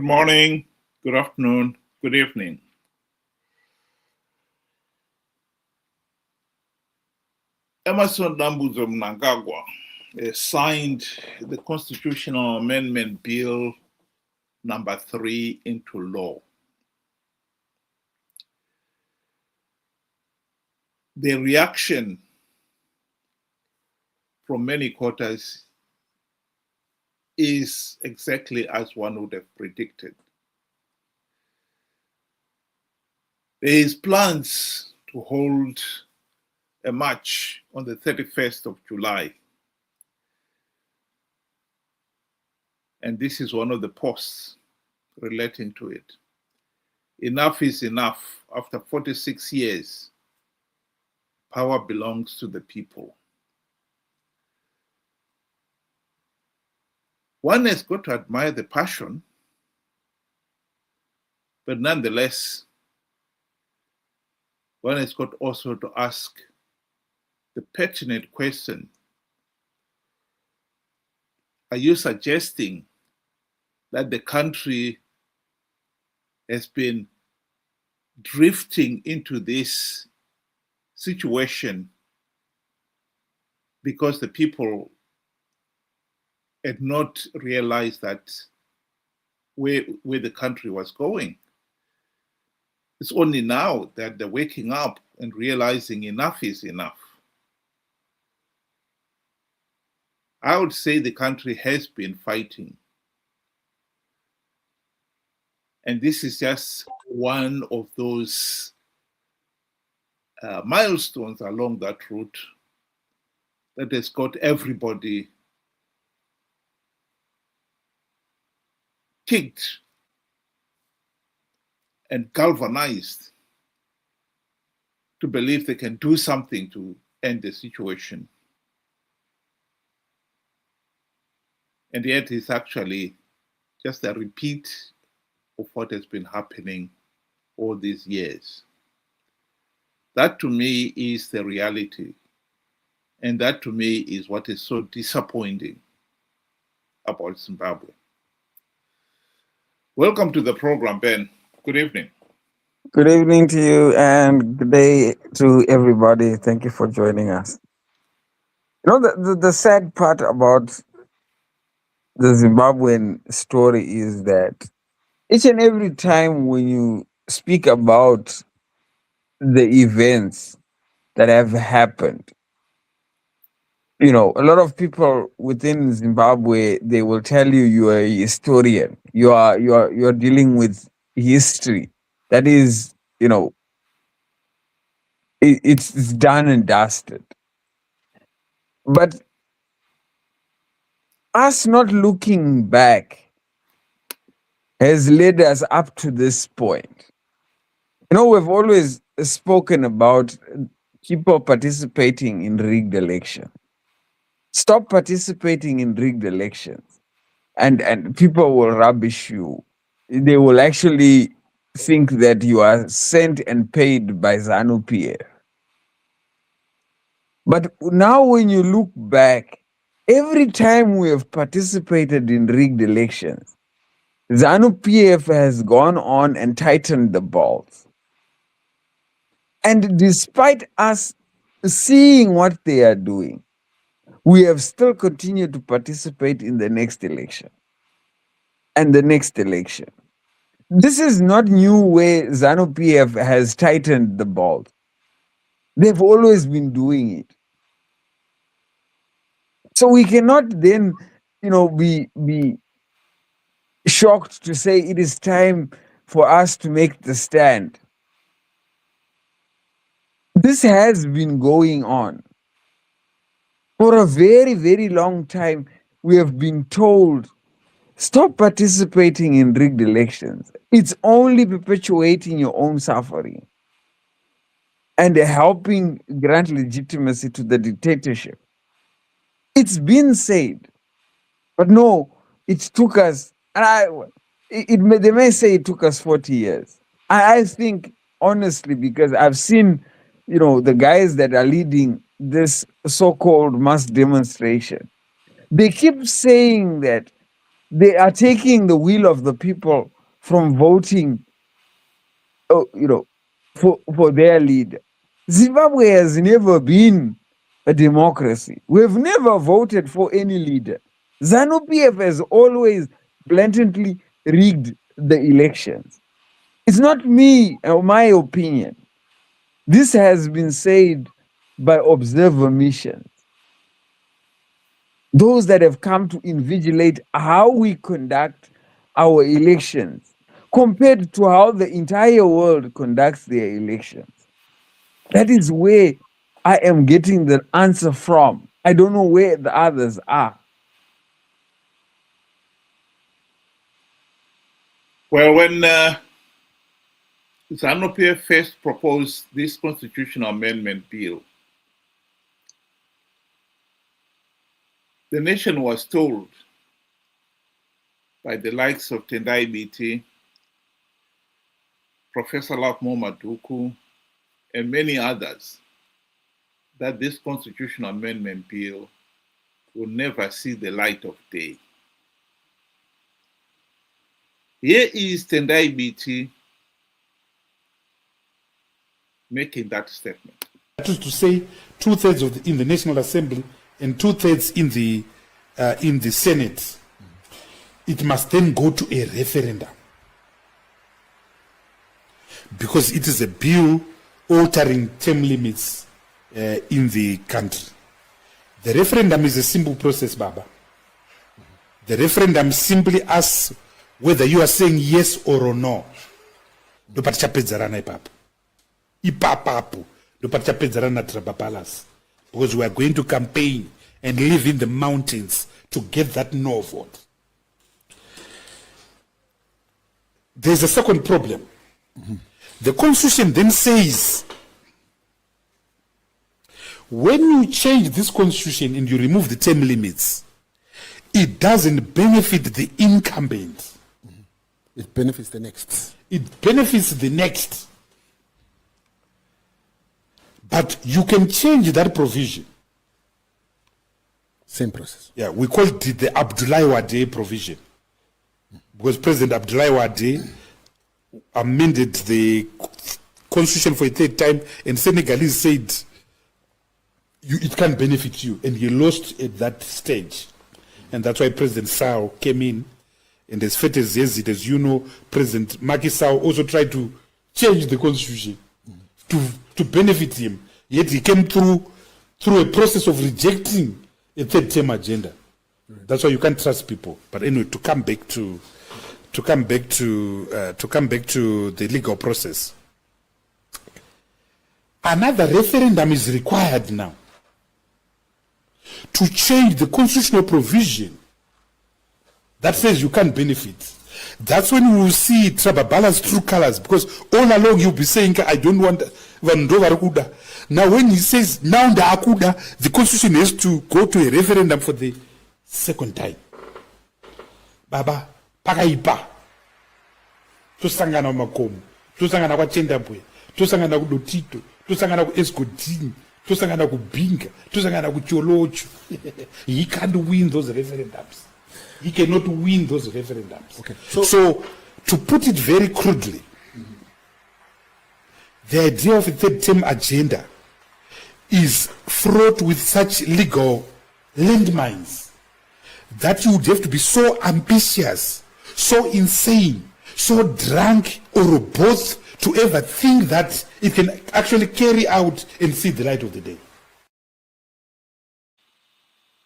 morning, good afternoon, good evening. Emerson Dambuzo Mnangagwa signed the Constitutional Amendment Bill number 3 into law. The reaction from many quarters is exactly as one would have predicted. There is plans to hold a march on the 31st of July. And this is one of the posts relating to it. Enough is enough. After 46 years, power belongs to the people. One has got to admire the passion, but nonetheless, one has got also to ask the pertinent question: are you suggesting that the country has been drifting into this situation because the people had not realized that where the country was going? It's only now that they're waking up and realizing enough is enough. I would say the country has been fighting. And this is just one of those milestones along that route that has got everybody kicked and galvanized to believe they can do something to end the situation. And yet it's actually just a repeat of what has been happening all these years. That to me is the reality. And that to me is what is so disappointing about Zimbabwe. Welcome to the program, Ben. Good evening. Good evening to you and good day to everybody. Thank you for joining us. You know, the sad part about the Zimbabwean story is that each and every time when you speak about the events that have happened, you know, a lot of people within Zimbabwe, they will tell you you are a historian. You're dealing with history. That is, you know, it's done and dusted. But us not looking back has led us up to this point. You know, we've always spoken about people participating in rigged elections. Stop participating in rigged elections, and people will rubbish you. They will actually think that you are sent and paid by ZANU PF. But now, when you look back, every time we have participated in rigged elections, ZANU PF has gone on and tightened the bolts. And despite us seeing what they are doing, we have still continued to participate in the next election and the next election. This is not new where ZANU PF has tightened the bolts. They've always been doing it. So we cannot then, you know, be shocked to say it is time for us to make the stand. This has been going on. For a very, very long time, we have been told, stop participating in rigged elections. It's only perpetuating your own suffering and helping grant legitimacy to the dictatorship. It's been said, but no, it took us, they may say it took us 40 years. I think, honestly, because I've seen, you know, the guys that are leading this so-called mass demonstration, they keep saying that they are taking the will of the people from voting, you know, for their leader. Zimbabwe has never been a democracy. We've never voted for any leader. ZANU-PF has always blatantly rigged the elections. It's not me or my opinion. This has been said by observer missions, those that have come to invigilate how we conduct our elections compared to how the entire world conducts their elections. That is where I am getting the answer from. I don't know where the others are. Well, when ZANU-PF first proposed this constitutional amendment bill, the nation was told by the likes of Tendai Biti, Professor Lakmo Maduku, and many others that this constitutional amendment bill will never see the light of day. Here is Tendai Biti making that statement. That is to say, 2/3 in the National Assembly and 2/3 in the Senate. It must then go to a referendum, because it is a bill altering term limits in the country. The referendum is a simple process, Baba. The referendum simply asks whether you are saying yes or no. Because we are going to campaign and live in the mountains to get that no vote. There's a second problem. The Constitution then says, when you change this Constitution and you remove the term limits, it doesn't benefit the incumbent. It benefits the next. It benefits the next. But you can change that provision. Same process. Yeah, we call it the Abdoulaye Wade provision. Because President Abdoulaye Wade amended the constitution for a third time, and Senegalese said it can't benefit you, and he lost at that stage. And that's why President Sall came in, and as fat as Yazid, as you know, President Macky Sall also tried to change the constitution to benefit him. Yet he came through a process of rejecting a third term agenda. That's why you can't trust people. But anyway, to come back to the legal process, another referendum is required now to change the constitutional provision that says you can't benefit. That's when we will see Trababala's true colors, because all along you'll be saying, I don't want Vandova Akuda. Now when he says, now the Akuda, the constitution has to go to a referendum for the second time. Baba, pakaipa. Tusangana makomo. Tusangana kwa Chendabwe. Tusangana ku Lotito. Tusangana ku Eskodini. Tusangana ku Binga. Tusangana ku Cholocho. He can't win those referendums. He cannot win those referendums. Okay. So to put it very crudely, the idea of a third term agenda is fraught with such legal landmines that you would have to be so ambitious, so insane, so drunk, or both to ever think that it can actually carry out and see the light of the day.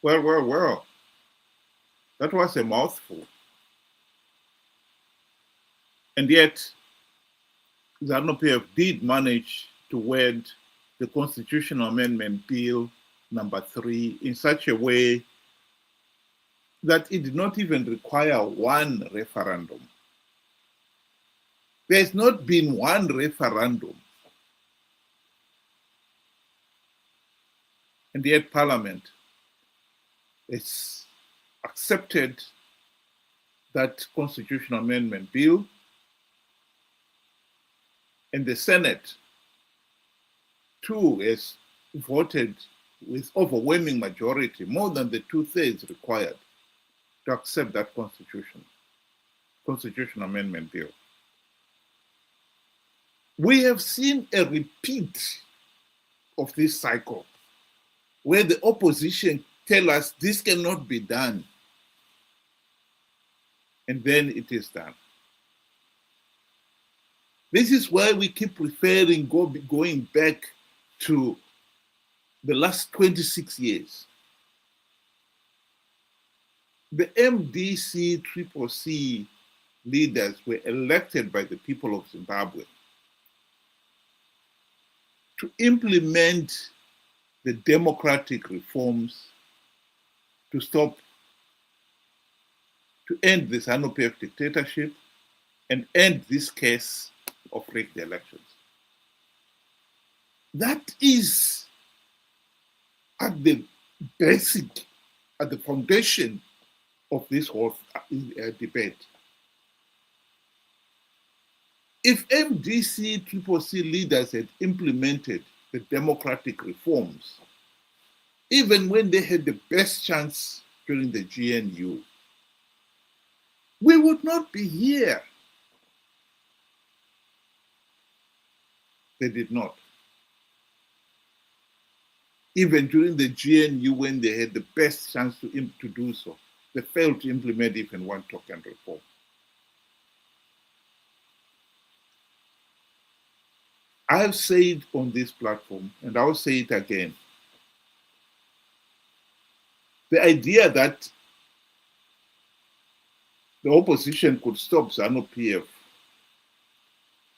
Well. That was a mouthful. And yet, ZANU-PF did manage to word the Constitutional Amendment Bill number 3 in such a way that it did not even require one referendum. There's not been one referendum. And yet Parliament has accepted that Constitutional Amendment Bill, and the Senate too has voted with overwhelming majority, more than the 2/3 required, to accept that constitution. constitutional amendment bill. We have seen a repeat of this cycle where the opposition tell us this cannot be done, and then it is done. This is why we keep going back to the last 26 years. The MDC CCC leaders were elected by the people of Zimbabwe to implement the democratic reforms to end the ZANU-PF dictatorship and end this case of rigged elections. That is at the foundation of this whole debate. If MDC CCC leaders had implemented the democratic reforms, even when they had the best chance during the GNU, we would not be here. They did not. Even during the GNU, when they had the best chance to do so, they failed to implement even one token reform. I have said on this platform, and I will say it again, the idea that the opposition could stop ZANU-PF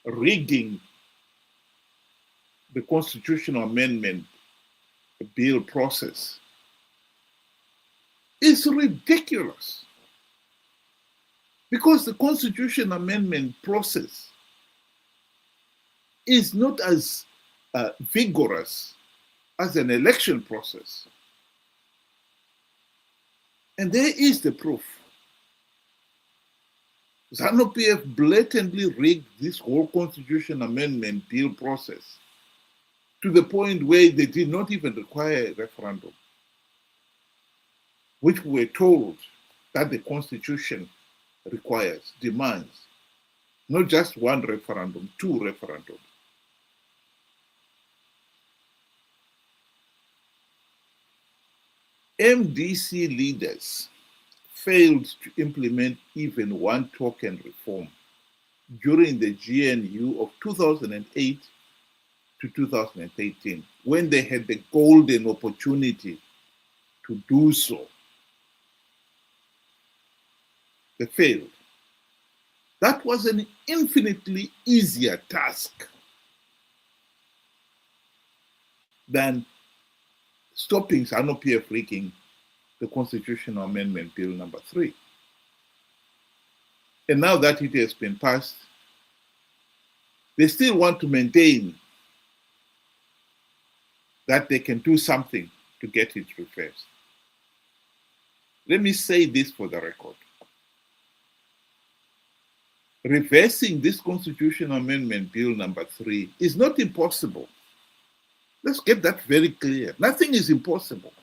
rigging the constitutional amendment bill process is ridiculous, because the constitutional amendment process is not as vigorous as an election process. And there is the proof. ZANU-PF blatantly rigged this whole constitutional amendment bill process to the point where they did not even require a referendum, which we were told that the Constitution requires, demands, not just one referendum, two referendums. MDC leaders failed to implement even one token reform during the GNU of 2008 to 2018, when they had the golden opportunity to do so. They failed. That was an infinitely easier task than stopping ZANU-PF rigging the Constitutional Amendment Bill number 3. And now that it has been passed, they still want to maintain that they can do something to get it reversed. Let me say this for the record. Reversing this Constitutional Amendment Bill number 3 is not impossible. Let's get that very clear. Nothing is impossible.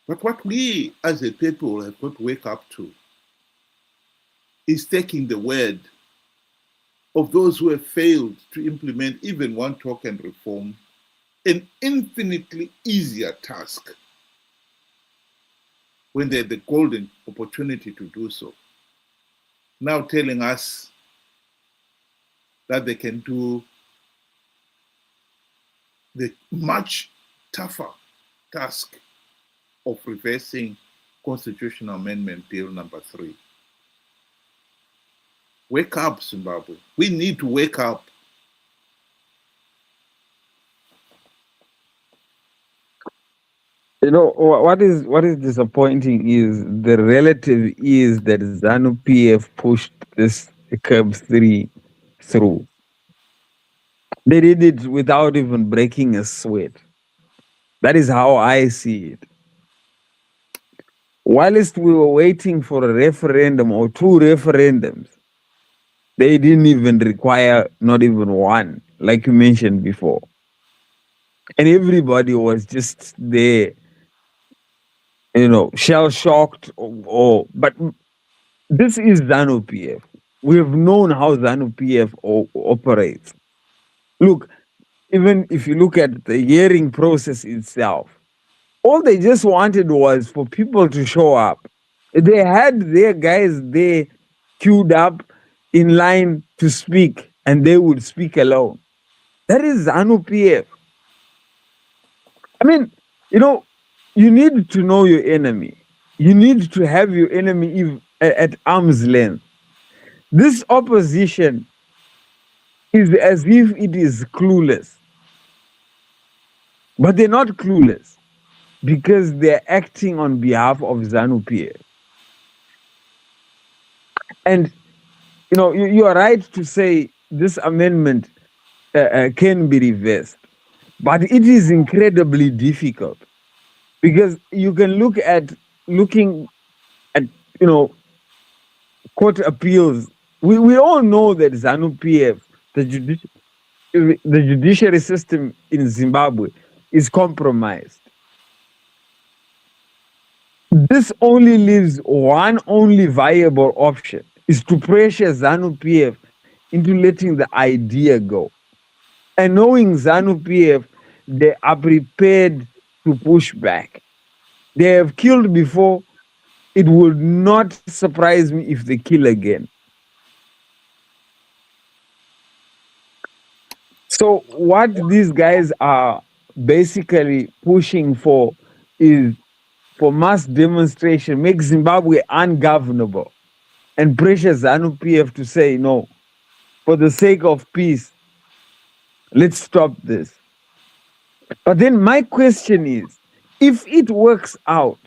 But what we as a people have got to wake up to is taking the word of those who have failed to implement even one token reform, an infinitely easier task when they had the golden opportunity to do so. Now telling us that they can do the much tougher task of reversing Constitutional Amendment Bill number 3. Wake up, Zimbabwe. We need to wake up. You know, what is disappointing is the relative ease that ZANU-PF pushed this CAB3 through. They did it without even breaking a sweat. That is how I see it. Whilst we were waiting for a referendum or two referendums, they didn't even require not even one, like you mentioned before. And everybody was just there shell shocked, but this is ZANU PF. We have known how ZANU PF operates. Look, even if you look at the hearing process itself, all they just wanted was for people to show up. They had their guys there queued up in line to speak, and they would speak alone. That is ZANU PF. I mean, you need to know your enemy. You need to have your enemy at arm's length. This opposition is as if it is clueless. But they're not clueless because they're acting on behalf of ZANU PF. And, you are right to say this amendment can be reversed, but it is incredibly difficult because you can looking at, court appeals. We all know that ZANU PF, the judiciary system in Zimbabwe, is compromised. This only leaves one only viable option, is to pressure ZANU PF into letting the idea go. And knowing ZANU PF, they are prepared to push back. They have killed before. It would not surprise me if they kill again. So what these guys are basically pushing for is for mass demonstration, make Zimbabwe ungovernable, and pressure ZANU PF to say, no, for the sake of peace, let's stop this. But then my question is, if it works out,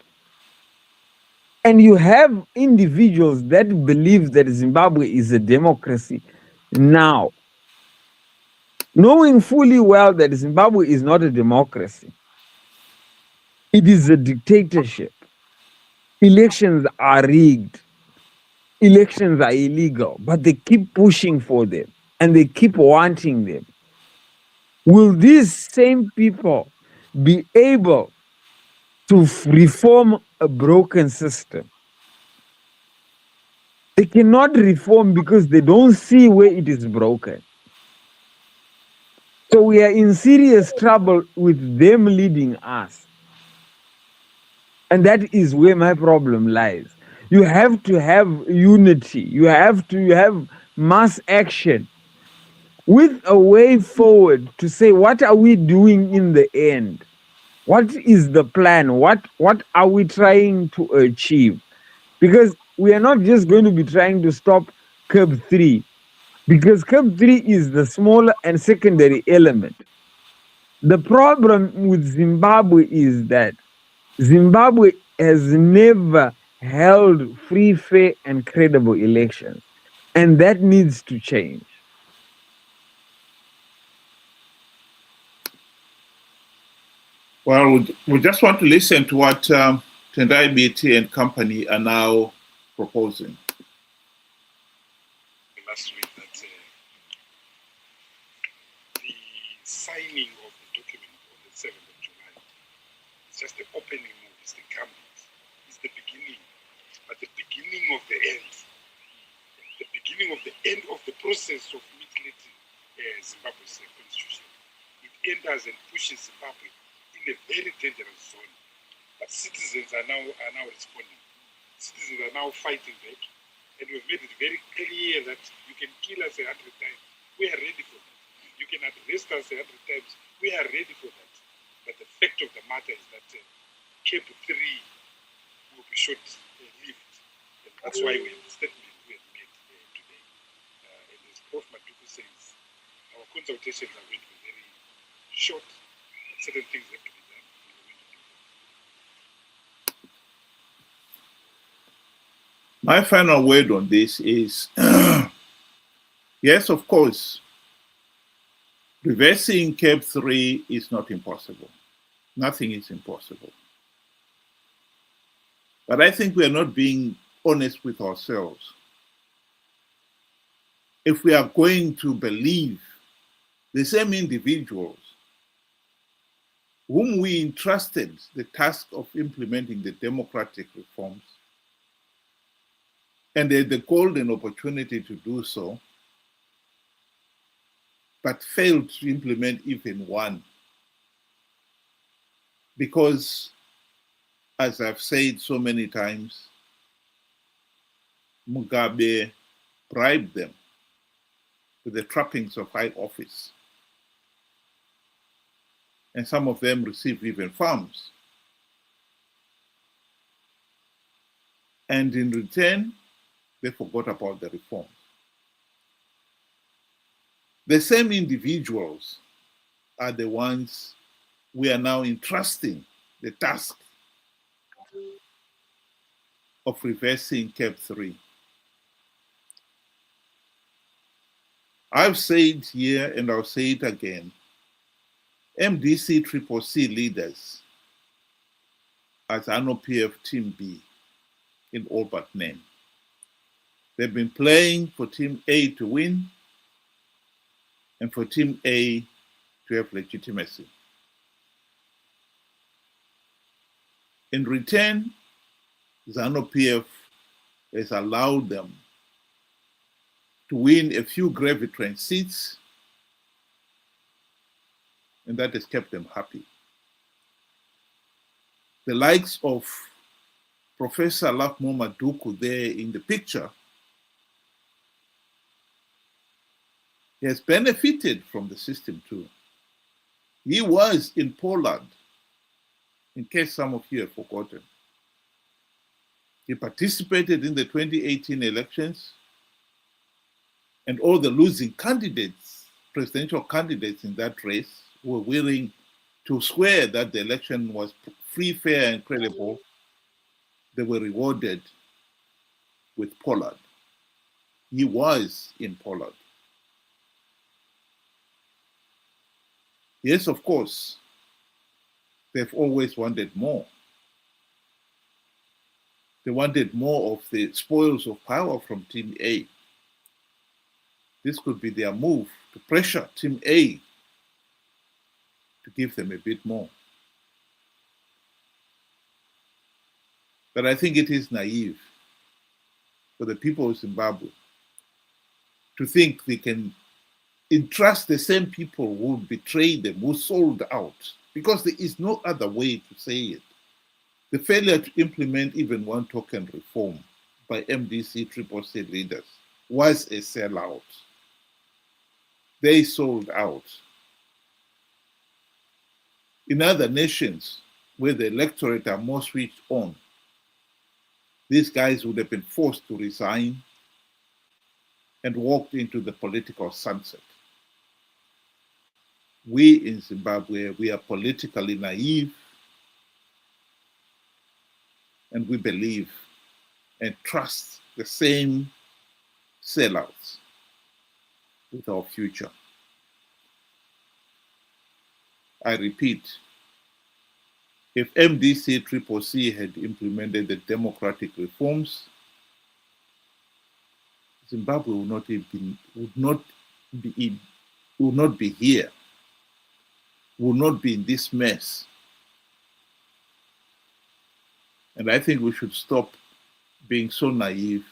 and you have individuals that believe that Zimbabwe is a democracy now, knowing fully well that Zimbabwe is not a democracy, it is a dictatorship. Elections are rigged. Elections are illegal, but they keep pushing for them and they keep wanting them. Will these same people be able to reform a broken system? They cannot reform because they don't see where it is broken. So we are in serious trouble with them leading us. And that is where my problem lies. You have to have unity. You have to have mass action with a way forward to say, what are we doing in the end? What is the plan? What are we trying to achieve? Because we are not just going to be trying to stop CAB3, because CAB3 is the smaller and secondary element. The problem with Zimbabwe is that Zimbabwe has never held free, fair, and credible elections. And that needs to change. Well, we just want to listen to what Tendai BT and company are now proposing. Last week that the signing of the document on the 7th of July is just the opening of this cabinet. It's the beginning, but the beginning of the end. The beginning of the end of the process of mutilating Zimbabwe's constitution. It enters and pushes Zimbabwe in a very dangerous zone. But citizens are now responding. Citizens are now fighting back. And we've made it very clear that you can kill us 100 times. We are ready for that. You can arrest us 100 times. We are ready for that. But the fact of the matter is that CAB3 will be short-lived. And that's why we have the statement we have made today. And as Prof. Maduku says, our consultations are going to be very short. Certain things have to be done. My final word on this is, yes, of course, reversing CAB3 is not impossible. Nothing is impossible. But I think we are not being honest with ourselves. If we are going to believe the same individuals whom we entrusted the task of implementing the democratic reforms, and they had the golden opportunity to do so, but failed to implement even one. Because, as I've said so many times, Mugabe bribed them with the trappings of high office. And some of them received even farms. And in return, they forgot about the reforms. The same individuals are the ones we are now entrusting the task of reversing CAB3. I've said here, and I'll say it again, MDC-CCC leaders as ZANU-PF Team B in all but name. They've been playing for Team A to win and for Team A to have legitimacy. In return, ZANU-PF has allowed them to win a few gravity seats, and that has kept them happy. The likes of Professor Lakmo Maduku there in the picture has benefited from the system too. He was in Poland, in case some of you have forgotten. He participated in the 2018 elections, and all the losing candidates, presidential candidates in that race, were willing to swear that the election was free, fair, and credible. They were rewarded with Poland. He was in Poland. Yes, of course, they've always wanted more. They wanted more of the spoils of power from Team A. This could be their move to pressure Team A to give them a bit more. But I think it is naive for the people of Zimbabwe to think they can entrust the same people who betrayed them, who sold out, because there is no other way to say it. The failure to implement even one token reform by MDC-CCC leaders was a sellout. They sold out. In other nations where the electorate are more switched on, these guys would have been forced to resign and walked into the political sunset. We in Zimbabwe, we are politically naive, and we believe and trust the same sellouts with our future. I repeat, if MDC-CCC had implemented the democratic reforms, Zimbabwe would not be here, would not be in this mess. And I think we should stop being so naive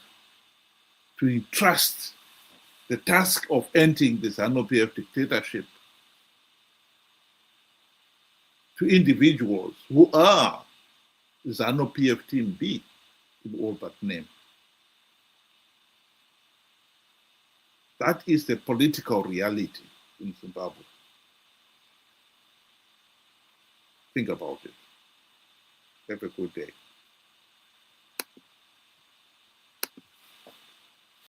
to entrust the task of ending the ZANU-PF dictatorship to individuals who are ZANU-PF Team B in all but name. That is the political reality in Zimbabwe. Think about it. Have a good day.